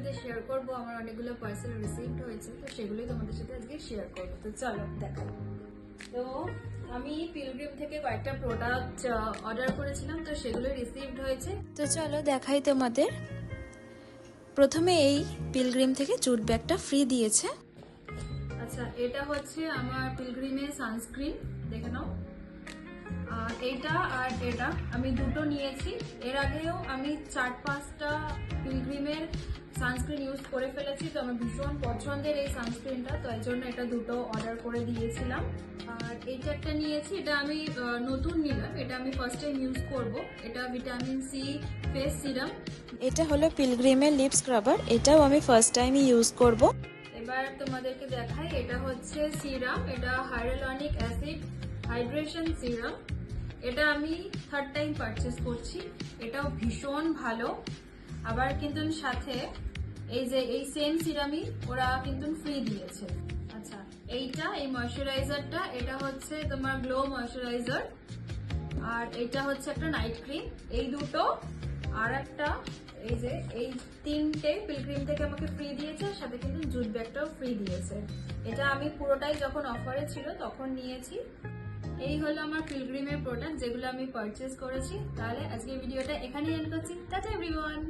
সাথে শেয়ার করব। আমার অনেকগুলো পার্সেল রিসিভড হয়েছে, তো সেগুলোই তোমাদের সাথে আজকে শেয়ার করব। তো চলো দেখো। তো আমি পিলগ্রিম থেকে কয়েকটা প্রোডাক্ট অর্ডার করেছিলাম, তো সেগুলো রিসিভড হয়েছে। তো চলো দেখাই তোমাদের। প্রথমে এই পিলগ্রিম থেকে জুট ব্যাগটা ফ্রি দিয়েছে। আচ্ছা, এটা হচ্ছে আমার পিলগ্রিমের সানস্ক্রিন, দেখে নাও। এইটা আর এটা আমি দুটো নিয়েছি। এর আগেও আমি 4-5টা পিলগ্রিমের সানস্ক্রিন ইউজ করে ফেলেছি, তো আমার ভীষণ পছন্দের এই সানস্ক্রিনটা, তো এই জন্য এটা দুটো অর্ডার করে দিয়েছিলাম। আর এইটা একটা নিয়েছি, এটা আমি নতুন নিলাম, এটা আমি ফার্স্ট টাইম ইউজ করব। এটা ভিটামিন সি ফেস সিরাম। এটা হলো পিলগ্রিমের লিপ স্ক্রাবার, এটাও আমি ফার্স্ট টাইমই ইউজ করব। এবার তোমাদেরকে দেখাই, এটা হচ্ছে সিরাম, এটা হাইয়ালুরনিক অ্যাসিড হাইড্রেশন সিরাম। এটা আমি থার্ড টাইম পারচেস করছি, এটাও ভীষণ ভালো। আবার কিন্তু সাথে এই যে এই সেম সিরামই ওরা কিন্তু ফ্রি দিয়েছে। আচ্ছা, এইটা এই ময়শ্চারাইজারটা, এটা হচ্ছে তোমার গ্লো ময়শ্চারাইজার, আর এটা হচ্ছে একটা নাইট ক্রিম। এই দুটো আর একটা এই যে এই তিনটে পিলগ্রিম থেকে আমাকে ফ্রি দিয়েছে, সাথে কিন্তু জুট ব্যাগটাও ফ্রি দিয়েছে। এটা আমি পুরোটাই যখন অফারে ছিল তখন নিয়েছি। এই হলো আমার পিলগ্রিমের প্রোডাক্ট যেগুলো আমি পারচেস করেছি। তাহলে আজকে ভিডিওটা এখানেই এন্ড করছি। Tata everyone.